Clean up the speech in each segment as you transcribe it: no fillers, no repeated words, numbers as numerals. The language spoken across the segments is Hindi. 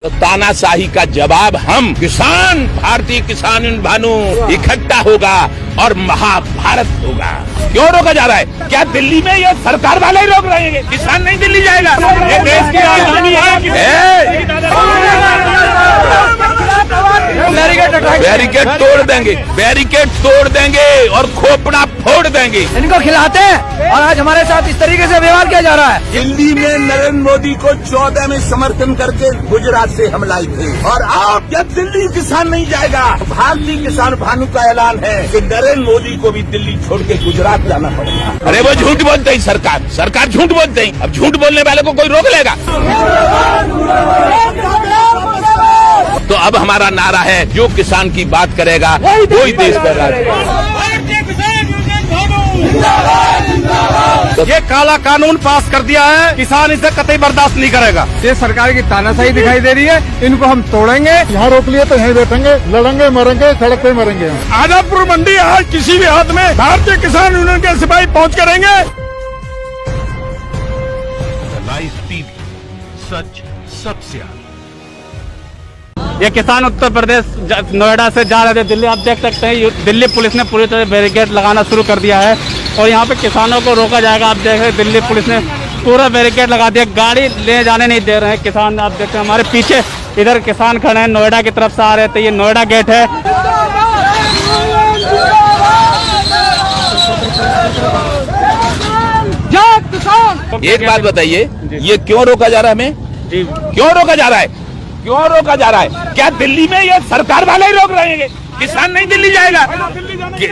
तो तानाशाही का जवाब हम किसान भारतीय किसान भानु इकट्ठा होगा और महाभारत होगा। क्यों रोका जा रहा है? क्या दिल्ली में ये सरकार वाले ही रोक रहे हैं? किसान नहीं दिल्ली जाएगा। ये देश की राजधानी है। बैरिकेड तोड़ देंगे, बैरिकेड तोड़ देंगे और खोपड़ा फोड़ देंगे। इनको खिलाते हैं और आज हमारे साथ इस तरीके से व्यवहार किया जा रहा है। दिल्ली में नरेंद्र मोदी को 14 में समर्थन करके गुजरात से हम लाए थे और अब जब दिल्ली किसान नहीं जाएगा, भारतीय किसान भानु का ऐलान है कि नरेंद्र मोदी को भी दिल्ली छोड़ के गुजरात जाना पड़ेगा। अरे वो झूठ बोलते ही सरकार झूठ बोलते ही। अब झूठ बोलने वाले को कोई रोक लेगा? तो अब हमारा नारा है, जो किसान की बात करेगा वही देश का राज। ये काला कानून पास कर दिया है, किसान इसे कतई बर्दाश्त नहीं करेगा। ये सरकार की तानाशाही दिखाई दे रही है, इनको हम तोड़ेंगे। यहाँ रोक लिए तो यहीं बैठेंगे, लड़ेंगे मरेंगे, सड़क पे मरेंगे। आजादपुर मंडी आज किसी भी हाथ में भारतीय किसान यूनियन के सिपाही पहुँच करेंगे। लाइव टीवी, सच सबसे आगे। ये किसान उत्तर प्रदेश नोएडा से जा रहे थे दिल्ली। आप देख सकते हैं दिल्ली पुलिस ने पूरी तरह बैरिकेड लगाना शुरू कर दिया है और यहाँ पे किसानों को रोका जाएगा। आप देख रहे हैं दिल्ली पुलिस ने पूरा बैरिकेड लगा दिया, गाड़ी ले जाने नहीं दे रहे हैं किसान। आप देखते हैं हमारे पीछे इधर किसान खड़े हैं, नोएडा की तरफ से आ रहे थे। ये नोएडा गेट है। एक बात बताइए, ये क्यों रोका जा रहा है? हमें क्यों रोका जा रहा है? क्यों रोका जा रहा है? क्या दिल्ली में ये सरकार वाले ही रोक रहे हैं? किसान नहीं दिल्ली जाएगा। ये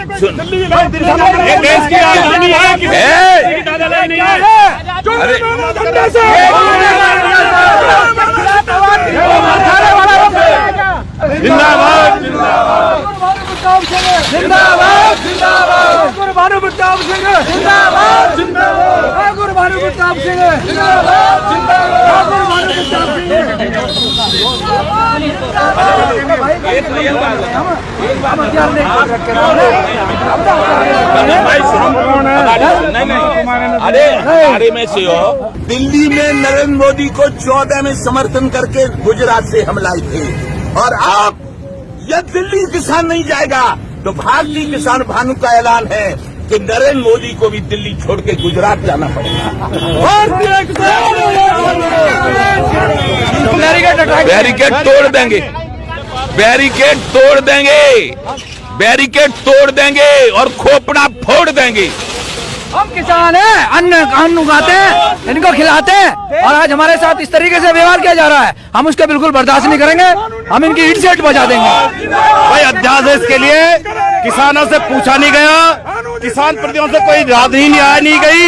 देश की राजधानी है। जिंदाबाद जिंदाबाद जिंदाबाद गुरु भानु प्रताप सिंह जिंदाबाद जिंदाबाद गुरु भानु प्रताप सिंह जिंदाबाद जिंदाबाद गुरु भानु प्रताप अरे में से हो, दिल्ली में नरेंद्र मोदी को 14 में समर्थन करके गुजरात से हम लाए थे और अब जब दिल्ली किसान नहीं जाएगा तो भारतीय किसान भानु का ऐलान है कि नरेंद्र मोदी को भी दिल्ली छोड़ के गुजरात जाना पड़ेगा। बैरिकेड तोड़ देंगे, बैरिकेड तोड़ देंगे, बैरिकेड तोड़ देंगे और खोपड़ा फोड़ देंगे। हम किसान हैं, अन्न उगाते हैं, इनको खिलाते हैं और आज हमारे साथ इस तरीके से व्यवहार किया जा रहा है। हम उसका बिल्कुल बर्दाश्त नहीं करेंगे। हम इनकी ईट सेट बजा देंगे। भाई अध्यादेश के लिए किसानों से पूछा नहीं गया, किसान प्रतिनिधियों से कोई राय नहीं गई।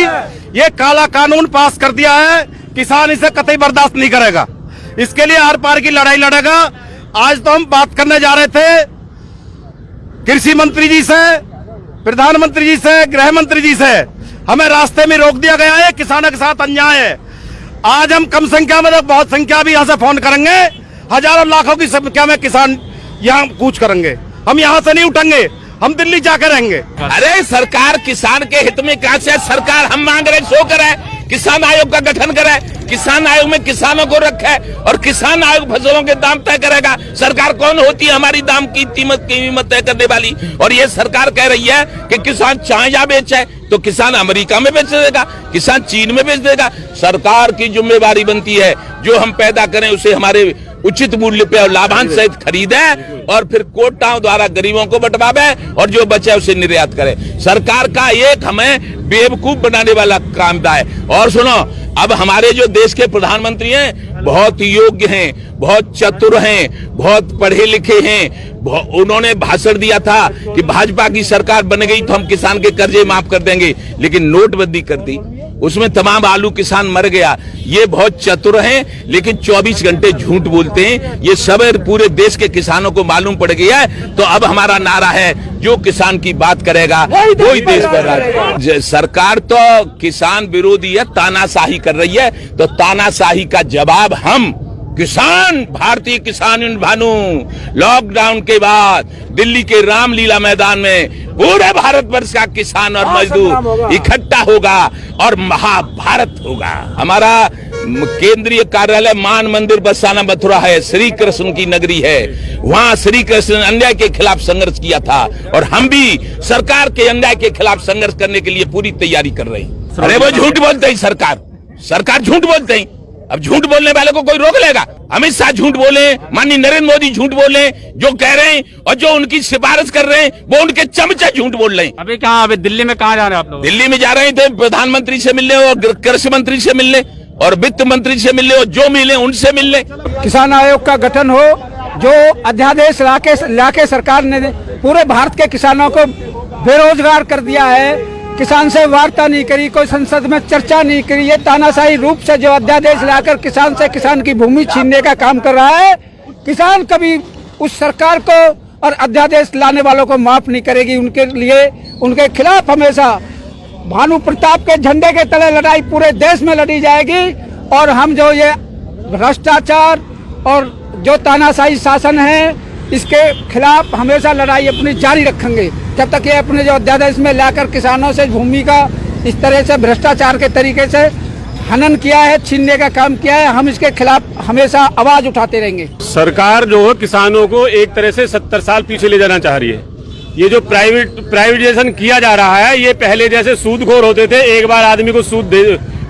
ये काला कानून पास कर दिया है, किसान इसे कतई बर्दाश्त नहीं करेगा। इसके लिए आर पार की लड़ाई लड़ेगा। आज तो हम बात करने जा रहे थे कृषि मंत्री जी से, प्रधानमंत्री जी से, गृह मंत्री जी से। हमें रास्ते में रोक दिया गया है, किसानों के साथ अन्याय है। आज हम कम संख्या में, बहुत संख्या भी यहाँ से फोन करेंगे, हजारों लाखों की संख्या में किसान यहाँ कूच करेंगे। हम यहाँ से नहीं उठेंगे, हम दिल्ली जाकर रहेंगे। अरे सरकार किसान के हित में कहा से सरकार हम मांग रहे सो करे, किसान आयोग का गठन करे, किसान आयोग में किसानों को रखे और किसान आयोग फसलों के दाम तय करेगा। सरकार कौन होती है हमारी दाम की कीमत तय करने वाली? और ये सरकार कह रही है कि किसान चाहे या बेचे तो किसान अमेरिका में बेच देगा, किसान चीन में बेच देगा। सरकार की जिम्मेवारी बनती है जो हम पैदा करें उसे हमारे उचित मूल्य पे और लाभांश सहित खरीदे और फिर कोटाओं द्वारा गरीबों को बंटवावे और जो बचे उसे निर्यात करे। सरकार का एक हमें बेवकूफ बनाने वाला काम है। और सुनो, अब हमारे जो देश के प्रधानमंत्री हैं बहुत योग्य हैं, बहुत चतुर हैं, बहुत पढ़े लिखे हैं। उन्होंने भाषण दिया था कि भाजपा की सरकार बन गई तो हम किसान के कर्जे माफ कर देंगे, लेकिन नोटबंदी कर दी, उसमें तमाम आलू किसान मर गया। ये बहुत चतुर हैं लेकिन 24 घंटे झूठ बोलते हैं। ये सब पूरे देश के किसानों को मालूम पड़ गया है। तो अब हमारा नारा है, जो किसान की बात करेगा वही देश का राज। सरकार तो किसान विरोधी है, तानाशाही कर रही है। तो तानाशाही का जवाब हम किसान भारतीय किसान भानु लॉकडाउन के बाद दिल्ली के रामलीला मैदान में पूरे भारतवर्ष का किसान और मजदूर इकट्ठा होगा और महाभारत होगा। हमारा केंद्रीय कार्यालय मान मंदिर बरसाना मथुरा है, श्री कृष्ण की नगरी है। वहां श्री कृष्ण ने अन्याय के खिलाफ संघर्ष किया था और हम भी सरकार के अन्याय के खिलाफ संघर्ष करने के लिए पूरी तैयारी कर रहे हैं। अरे वो झूठ बोलते हैं, सरकार झूठ बोलते हैं। अब झूठ बोलने वाले को कोई रोक लेगा? अमित शाह झूठ बोले, माननीय नरेंद्र मोदी झूठ बोले, जो कह रहे हैं और जो उनकी सिफारिश कर रहे हैं वो उनके चमचे झूठ बोल रहे हैं। अभी दिल्ली में कहाँ जा रहे हैं आप लोग? दिल्ली में जा रहे थे प्रधानमंत्री से मिलने और कृषि मंत्री से मिलने और वित्त मंत्री से मिलने और जो मिले उनसे मिलने। किसान आयोग का गठन हो, जो अध्यादेश लाके सरकार ने पूरे भारत के किसानों को बेरोजगार कर दिया है, किसान से वार्ता नहीं करी, कोई संसद में चर्चा नहीं करी, ये तानाशाही रूप से जो अध्यादेश लाकर किसान से किसान की भूमि छीनने का काम कर रहा है, किसान कभी उस सरकार को और अध्यादेश लाने वालों को माफ नहीं करेगी। उनके लिए, उनके खिलाफ हमेशा भानु प्रताप के झंडे के तले लड़ाई पूरे देश में लड़ी जाएगी। और हम जो ये भ्रष्टाचार और जो तानाशाही शासन है, इसके खिलाफ हमेशा लड़ाई अपनी जारी रखेंगे जब तक ये अपने जो अध्यादेश में लाकर किसानों से भूमि का इस तरह से भ्रष्टाचार के तरीके से हनन किया है, छीनने का काम किया है, हम इसके खिलाफ हमेशा आवाज उठाते रहेंगे। सरकार जो है किसानों को एक तरह से 70 साल पीछे ले जाना चाह रही है। ये जो प्राइवेटाइजेशन किया जा रहा है, ये पहले जैसे सूदखोर होते थे, एक बार आदमी को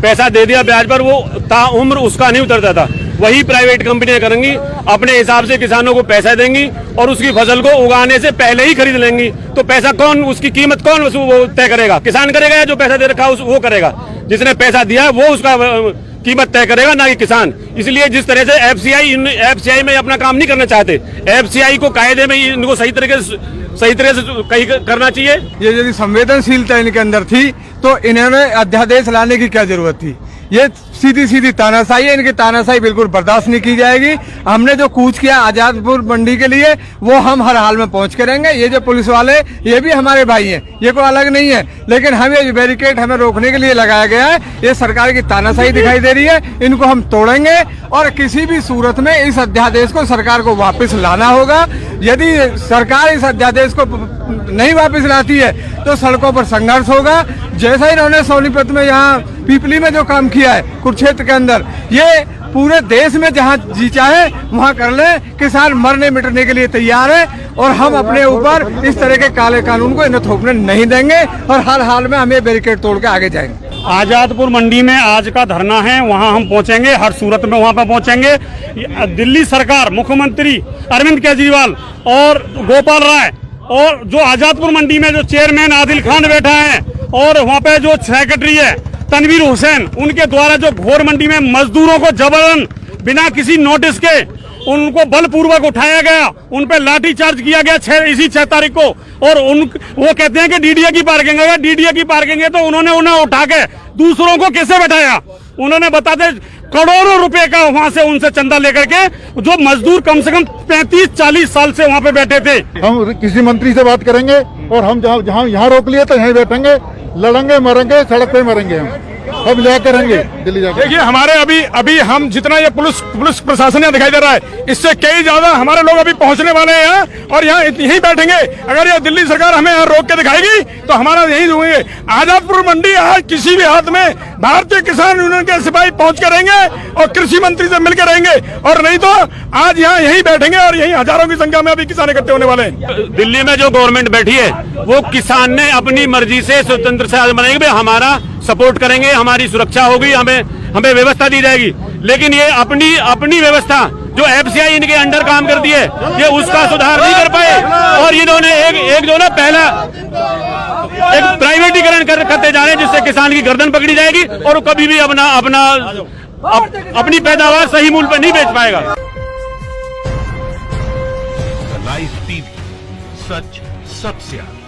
पैसा दे दिया ब्याज पर, वो ताउम्र उसका नहीं उतरता था। वही प्राइवेट कंपनियां करेंगी, अपने हिसाब से किसानों को पैसा देंगी और उसकी फसल को उगाने से पहले ही खरीद लेंगी। तो पैसा कौन, उसकी कीमत कौन वो तय करेगा? किसान करेगा या जो पैसा दे रखा है वो करेगा? जिसने पैसा दिया है वो उसका कीमत तय करेगा, ना कि किसान। इसलिए जिस तरह से एफसीआई में अपना काम नहीं करना चाहते, एफसीआई को कायदे में इनको सही तरह से कहीं करना चाहिए। ये यदि संवेदनशीलता इनके अंदर थी तो इन्होंने अध्यादेश लाने की क्या जरूरत थी? ये सीधी तानाशाही है, इनकी तानाशाही बिल्कुल बर्दाश्त नहीं की जाएगी। हमने जो कूच किया आजादपुर मंडी के लिए, वो हम हर हाल में पहुंच करेंगे। ये जो पुलिस वाले, ये भी हमारे भाई हैं, ये कोई अलग नहीं है, लेकिन हम ये बैरिकेड हमें रोकने के लिए लगाया गया है। ये सरकार की तानाशाही दिखाई दे रही है, इनको हम तोड़ेंगे और किसी भी सूरत में इस अध्यादेश को सरकार को वापस लाना होगा। यदि सरकार इस अध्यादेश को नहीं वापस लाती है तो सड़कों पर संघर्ष होगा। जैसा इन्होंने सोनीपत में, यहाँ पीपली में जो काम किया है, कुरुक्षेत्र के अंदर, ये पूरे देश में जहाँ जी चाहे वहाँ कर ले। किसान मरने मिटने के लिए तैयार है और हम अपने ऊपर इस तरह के काले कानून को इन्हें थोपने नहीं देंगे और हर हाल में हम ये बैरिकेड तोड़ के आगे जाएंगे। आजादपुर मंडी में आज का धरना है, वहां हम पहुंचेंगे, हर सूरत में वहां पर पहुंचेंगे। दिल्ली सरकार, मुख्यमंत्री अरविंद केजरीवाल और गोपाल राय और जो आजादपुर मंडी में जो चेयरमैन आदिल खान बैठा है और वहां पे जो सेक्रेटरी है तनवीर हुसैन, उनके द्वारा जो घोर मंडी में मजदूरों को जबरन बिना किसी नोटिस के उनको बलपूर्वक उठाया गया, उन पे लाठीचार्ज किया गया इसी 6 तारीख को। और वो कहते हैं कि डीडीए की पार्किंग है, डीडीए की पार्किंग है तो उन्होंने उन्हें उठा के दूसरों को कैसे बैठाया? उन्होंने बताते करोड़ों रुपए का वहां से उनसे चंदा लेकर के, जो मजदूर कम से कम 35-40 साल से वहां पे बैठे थे। हम किसी मंत्री से बात करेंगे और हम जहाँ यहाँ रोक लिए तो यहीं बैठेंगे, लड़ेंगे मरेंगे, सड़क पे मरेंगे। हम जाकर रहेंगे दिल्ली जाकर। देखिए, हमारे अभी हम जितना ये पुलिस प्रशासन यहाँ दिखाई दे रहा है, इससे कई ज्यादा हमारे लोग अभी पहुंचने वाले हैं यहाँ और यहाँ यहीं बैठेंगे। अगर ये दिल्ली सरकार हमें यहाँ रोक के दिखाएगी तो हमारा यहीं होंगे। आजादपुर मंडी आज किसी भी हाथ में भारतीय किसान यूनियन के सिपाही पहुंच कर रहेंगे और कृषि मंत्री से मिलकर रहेंगे, और नहीं तो आज यहाँ यहीं बैठेंगे और यहीं हजारों की संख्या में अभी किसान इकट्ठे होने वाले हैं। दिल्ली में जो गवर्नमेंट बैठी है वो किसान ने अपनी मर्जी से स्वतंत्र से आज बनाएंगे, हमारा सपोर्ट करेंगे, हमारी सुरक्षा होगी, हमें व्यवस्था दी जाएगी। लेकिन ये अपनी व्यवस्था जो एफसीआई इनके अंडर काम करती है, ये उसका सुधार नहीं कर पाए और इन्होंने एक जो ना पहला एक प्राइवेटीकरण करते जा रहे हैं, जिससे किसान की गर्दन पकड़ी जाएगी और कभी भी अपनी पैदावार सही मूल्य पर नहीं बेच पाएगा। लाइव टीवी, सच सबसे आगे।